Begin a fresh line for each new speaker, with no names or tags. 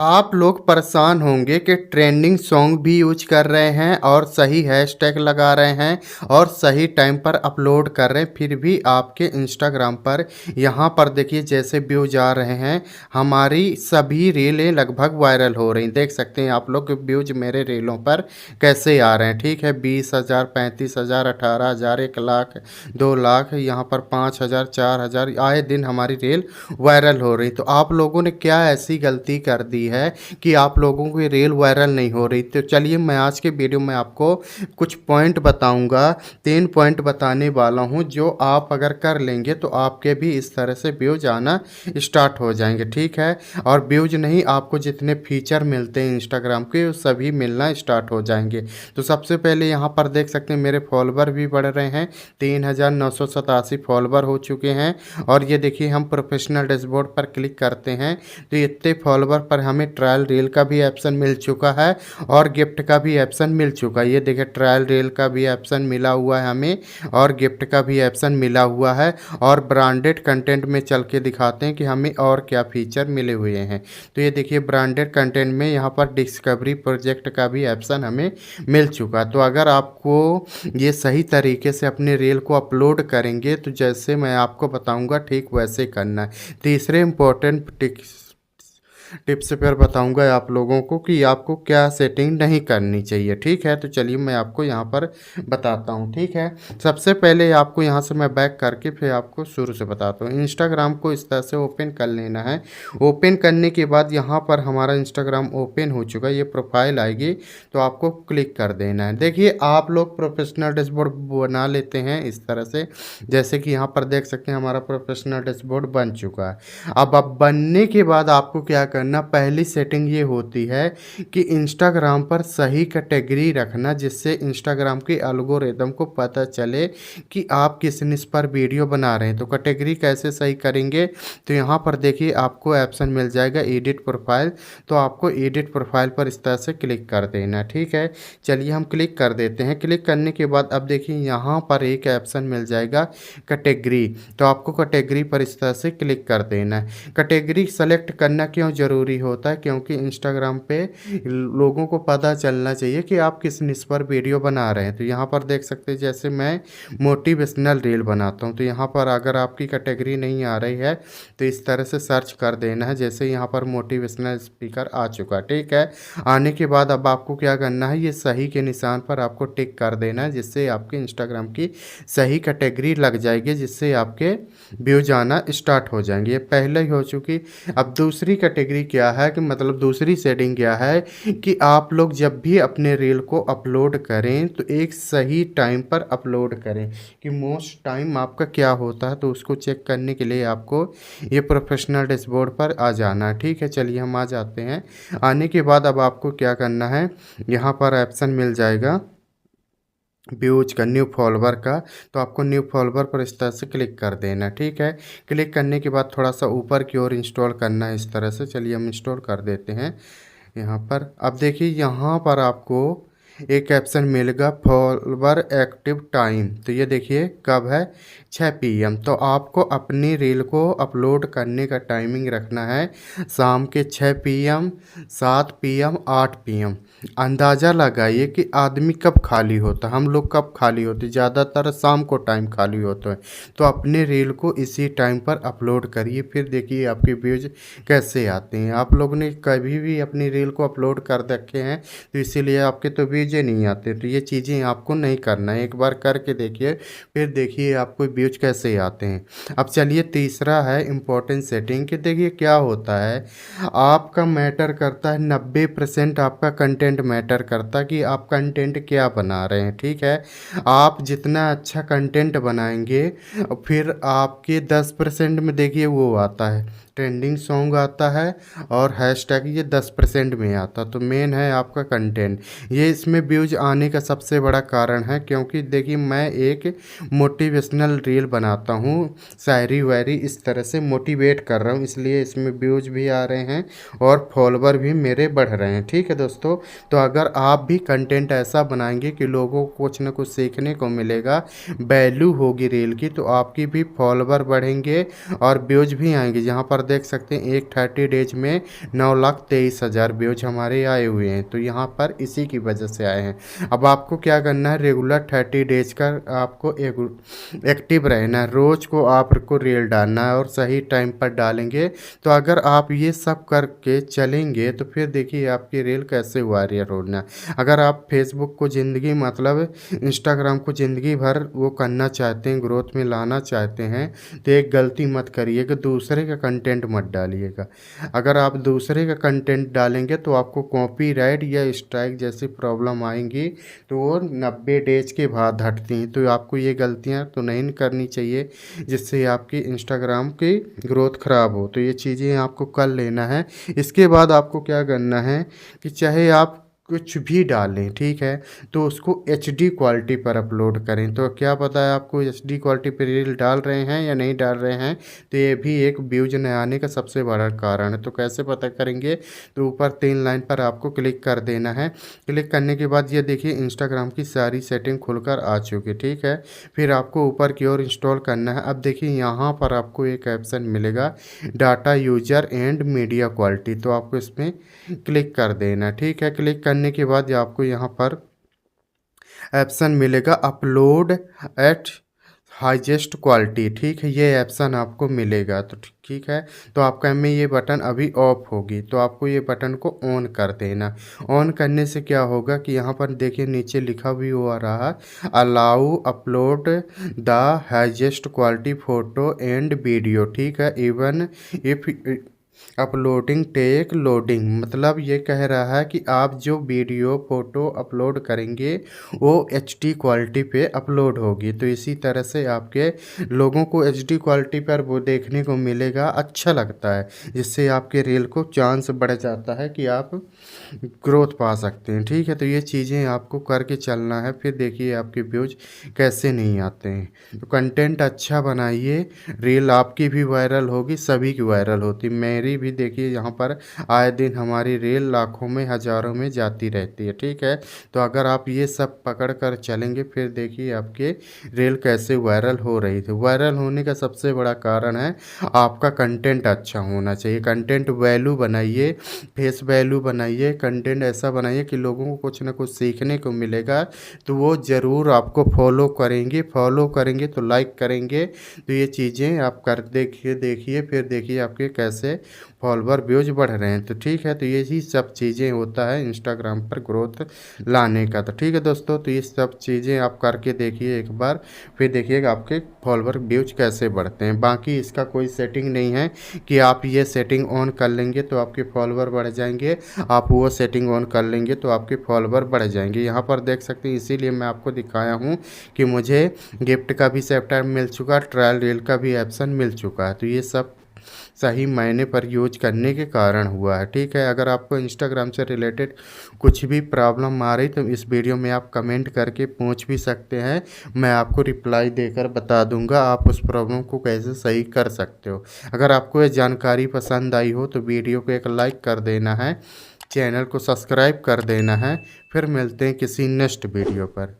आप लोग परेशान होंगे कि ट्रेंडिंग सॉन्ग भी यूज कर रहे हैं और सही हैशटैग लगा रहे हैं और सही टाइम पर अपलोड कर रहे हैं, फिर भी आपके इंस्टाग्राम पर यहाँ पर देखिए जैसे व्यूज आ रहे हैं। हमारी सभी रीलें लगभग वायरल हो रही, देख सकते हैं आप लोग कि व्यूज मेरे रीलों पर कैसे आ रहे हैं। ठीक है, 20,000, 35,000, 18,000, 1 लाख, 2 लाख, यहाँ पर 5,000, 4,000 आए दिन हमारी रील वायरल हो रही। तो आप लोगों ने क्या ऐसी गलती कर दी है कि आप लोगों की रील वायरल नहीं हो रही? तो चलिए मैं आज के वीडियो में आपको कुछ पॉइंट बताऊंगा, 3 पॉइंट बताने वाला हूं जो आप अगर कर लेंगे तो आपके भी इस तरह से व्यूज आना स्टार्ट हो जाएंगे। ठीक है, और व्यूज नहीं, आपको जितने फीचर मिलते हैं इंस्टाग्राम के वो सभी मिलना स्टार्ट हो जाएंगे। तो सबसे पहले यहाँ पर देख सकते हैं मेरे फॉलोवर भी बढ़ रहे हैं, 3,987 फॉलोवर हो चुके हैं। और ये देखिए हम प्रोफेशनल डैशबोर्ड पर क्लिक करते हैं तो इतने फॉलोवर पर हमें ट्रायल रील का भी ऑप्शन मिल चुका है और गिफ्ट का भी ऑप्शन मिल चुका है। ये देखिए ट्रायल रील का भी ऑप्शन मिला हुआ है हमें और गिफ्ट का भी ऑप्शन मिला हुआ है। और ब्रांडेड कंटेंट में चल के दिखाते हैं कि हमें और क्या फीचर मिले हुए हैं। तो ये देखिए ब्रांडेड कंटेंट में यहाँ पर डिस्कवरी प्रोजेक्ट का भी ऑप्शन हमें मिल चुका। तो अगर आपको ये सही तरीके से अपने रील को अपलोड करेंगे तो जैसे मैं आपको बताऊंगा ठीक वैसे करना है। तीसरे इम्पोर्टेंट टिप्स पर बताऊंगा आप लोगों को कि आपको क्या सेटिंग नहीं करनी चाहिए। ठीक है, तो चलिए मैं आपको यहाँ पर बताता हूँ। ठीक है, सबसे पहले आपको यहाँ से मैं बैक करके फिर आपको शुरू से बताता हूँ। इंस्टाग्राम को इस तरह से ओपन कर लेना है। ओपन करने के बाद यहाँ पर हमारा इंस्टाग्राम ओपन हो चुका है, ये प्रोफाइल आएगी तो आपको क्लिक कर देना है। देखिए आप लोग प्रोफेशनल डैशबोर्ड बना लेते हैं इस तरह से, जैसे कि यहाँ पर देख सकते हैं हमारा प्रोफेशनल डैशबोर्ड बन चुका है। अब बनने के बाद आपको क्या करना, पहली सेटिंग ये होती है कि इंस्टाग्राम पर सही कैटेगरी रखना, जिससे इंस्टाग्राम के एल्गोरिदम को पता चले कि आप किस निश पर वीडियो बना रहे हैं। तो कैटेगरी कैसे सही करेंगे, तो यहाँ पर देखिए आपको ऑप्शन मिल जाएगा एडिट प्रोफाइल। तो आपको एडिट प्रोफाइल पर इस तरह से क्लिक कर देना। ठीक है, चलिए हम क्लिक कर देते हैं। क्लिक करने के बाद अब देखिए यहाँ पर एक ऑप्शन मिल जाएगा कैटेगरी। तो आपको कैटेगरी पर इस तरह से क्लिक कर देना है। कैटेगरी सेलेक्ट करना क्यों ज़रूरी होता है, क्योंकि इंस्टाग्राम पे लोगों को पता चलना चाहिए कि आप किस निश पर वीडियो बना रहे हैं। तो यहाँ पर देख सकते हैं जैसे मैं मोटिवेशनल रील बनाता हूँ, तो यहाँ पर अगर आपकी कैटेगरी नहीं आ रही है तो इस तरह से सर्च कर देना है। जैसे यहाँ पर मोटिवेशनल स्पीकर आ चुका। ठीक है, आने के बाद अब आपको क्या करना है, ये सही के निशान पर आपको टिक कर देना है, जिससे आपके इंस्टाग्राम की सही कैटेगरी लग जाएगी, जिससे आपके व्यूज आना स्टार्ट हो जाएंगे। ये पहले ही हो चुकी। अब दूसरी कैटेगरी क्या है कि मतलब दूसरी सेटिंग क्या है कि आप लोग जब भी अपने रील को अपलोड करें तो एक सही टाइम पर अपलोड करें, कि मोस्ट टाइम आपका क्या होता है। तो उसको चेक करने के लिए आपको ये प्रोफेशनल डैशबोर्ड पर आ जाना है। ठीक है, चलिए हम आ जाते हैं। आने के बाद अब आपको क्या करना है, यहाँ पर ऑप्शन मिल जाएगा व्यूज का, न्यू फॉलोवर का। तो आपको न्यू फॉलोवर पर इस तरह से क्लिक कर देना। ठीक है, क्लिक करने के बाद थोड़ा सा ऊपर की ओर इंस्टॉल करना है इस तरह से। चलिए हम इंस्टॉल कर देते हैं यहाँ पर। अब देखिए यहाँ पर आपको एक ऑप्शन मिलेगा फॉलोवर एक्टिव टाइम। तो ये देखिए कब है, 6 PM। तो आपको अपनी रील को अपलोड करने का टाइमिंग रखना है शाम के 6 PM, 7 PM, 8 PM। अंदाज़ा लगाइए कि आदमी कब खाली होता है, हम लोग कब खाली होते, ज़्यादातर शाम को टाइम खाली होता है। तो अपने रील को इसी टाइम पर अपलोड करिए, फिर देखिए आपके व्यूज कैसे आते हैं। आप लोगों ने कभी भी अपनी रील को अपलोड कर रखे हैं तो इसीलिए आपके तो व्यूज नहीं आते। तो ये चीज़ें आपको नहीं करना है, एक बार करके देखिए, फिर देखिए आपको व्यूज कैसे आते हैं। अब चलिए तीसरा है इम्पोर्टेंट सेटिंग, कि देखिए क्या होता है, आपका मैटर करता है 90% आपका कंटेंट मैटर करता है कि आप कंटेंट क्या बना रहे हैं। ठीक है, आप जितना अच्छा कंटेंट बनाएंगे फिर आपके 10% में देखिए वो आता है ट्रेंडिंग सॉन्ग आता है और हैशटैग ये 10% में आता। तो मेन है आपका कंटेंट, ये इसमें व्यूज आने का सबसे बड़ा कारण है। क्योंकि देखिए मैं एक मोटिवेशनल रील बनाता हूँ, शायरी वायरी इस तरह से मोटिवेट कर रहा हूँ, इसलिए इसमें व्यूज भी आ रहे हैं और फॉलोवर भी मेरे बढ़ रहे हैं। ठीक है दोस्तों, तो अगर आप भी कंटेंट ऐसा बनाएंगे कि लोगों को कुछ ना कुछ सीखने को मिलेगा, वैल्यू होगी रील की, तो आपकी भी फॉलोवर बढ़ेंगे और व्यूज भी आएंगे। जहाँ पर पर देख सकते हैं एक 30 डेज में 9,23,000 व्यूज हमारे आए हुए हैं। तो यहाँ पर इसी की वजह से आए हैं। अब आपको क्या करना है, रेगुलर 30 डेज का आपको एक्टिव रहना है। रोज़ को आपको रील डालना है और सही टाइम पर डालेंगे। तो अगर आप ये सब करके चलेंगे तो फिर देखिए आपकी रील कैसे वायरल होना। अगर आप फेसबुक को ज़िंदगी मतलब इंस्टाग्राम को ज़िंदगी भर वो करना चाहते हैं, ग्रोथ में लाना चाहते हैं, तो एक गलती मत करिए कि दूसरे का कंटेंट मत डालिएगा। अगर आप दूसरे का कंटेंट डालेंगे तो आपको कॉपीराइट या स्ट्राइक जैसी प्रॉब्लम आएंगी, तो वो 90 डेज के बाद हटती हैं। तो आपको ये गलतियां तो नहीं करनी चाहिए जिससे आपकी इंस्टाग्राम की ग्रोथ ख़राब हो। तो ये चीज़ें आपको कर लेना है। इसके बाद आपको क्या करना है कि चाहे आप कुछ भी डालें, ठीक है, तो उसको एचडी क्वालिटी पर अपलोड करें। तो क्या पता है आपको एचडी क्वालिटी पर रील डाल रहे हैं या नहीं डाल रहे हैं, तो ये भी एक व्यूज न आने का सबसे बड़ा कारण है। तो कैसे पता करेंगे, तो ऊपर 3 लाइन पर आपको क्लिक कर देना है। क्लिक करने के बाद ये देखिए इंस्टाग्राम की सारी सेटिंग खुलकर आ चुकी, ठीक है। फिर आपको ऊपर की ओर इंस्टॉल करना है। अब देखिए यहाँ पर आपको एक ऑप्शन मिलेगा data user and media quality, तो आपको इसमें क्लिक कर देना, ठीक है। क्लिक करने के बाद आपको यहाँ पर ऑप्शन मिलेगा अपलोड एट हाईएस्ट क्वालिटी, ठीक है, ये ऑप्शन आपको मिलेगा। तो ठीक है, तो आपका में ये बटन अभी ऑफ होगी, तो आपको ये बटन को ऑन कर देना। ऑन करने से क्या होगा कि यहाँ पर देखिए नीचे लिखा भी हुआ रहा allow upload the highest quality photo and video, ठीक है, even if uploading take loading, मतलब ये कह रहा है कि आप जो वीडियो फ़ोटो अपलोड करेंगे वो एचडी क्वालिटी पे अपलोड होगी। तो इसी तरह से आपके लोगों को एचडी क्वालिटी पर वो देखने को मिलेगा, अच्छा लगता है, जिससे आपके रील को चांस बढ़ जाता है कि आप ग्रोथ पा सकते हैं, ठीक है। तो ये चीज़ें आपको करके चलना है। फिर देखिए आपके व्यूज कैसे नहीं आते हैं। तो कंटेंट अच्छा बनाइए, रील आपकी भी वायरल होगी, सभी की वायरल होती। मेरी भी देखिए यहाँ पर आए दिन हमारी रील लाखों में हज़ारों में जाती रहती है, ठीक है। तो अगर आप ये सब पकड़ कर चलेंगे फिर देखिए आपके रील कैसे वायरल हो रही थी। वायरल होने का सबसे बड़ा कारण है आपका कंटेंट अच्छा होना चाहिए। कंटेंट वैल्यू बनाइए, फेस वैल्यू बनाइए, कंटेंट ऐसा बनाइए कि लोगों को कुछ ना कुछ सीखने को मिलेगा, तो वो ज़रूर आपको फॉलो करेंगे तो लाइक करेंगे। तो ये चीज़ें आप कर देखिए फिर देखिए आपके कैसे फॉलोवर व्यूज बढ़ रहे हैं। तो ठीक है, तो यही सब चीज़ें होता है इंस्टाग्राम पर ग्रोथ लाने का। तो ठीक है दोस्तों, तो ये सब चीज़ें आप करके देखिए एक बार, फिर देखिएगा आपके फॉलोवर व्यूज कैसे बढ़ते हैं। बाकी इसका कोई सेटिंग नहीं है कि आप ये सेटिंग ऑन कर लेंगे तो आपके फॉलोवर बढ़ जाएंगे, आप वो सेटिंग ऑन कर लेंगे तो आपके फॉलोवर बढ़ जाएंगे। यहाँ पर देख सकते हैं, इसीलिए मैं आपको दिखाया हूँ कि मुझे गिफ्ट का भी सेप्टर मिल चुका, ट्रायल रील का भी ऑप्शन मिल चुका है। तो ये सब सही मायने पर यूज करने के कारण हुआ है, ठीक है। अगर आपको इंस्टाग्राम से रिलेटेड कुछ भी प्रॉब्लम आ रही तो इस वीडियो में आप कमेंट करके पूछ भी सकते हैं, मैं आपको रिप्लाई देकर बता दूंगा आप उस प्रॉब्लम को कैसे सही कर सकते हो। अगर आपको ये जानकारी पसंद आई हो तो वीडियो को एक लाइक कर देना है, चैनल को सब्सक्राइब कर देना है। फिर मिलते हैं किसी नेक्स्ट वीडियो पर।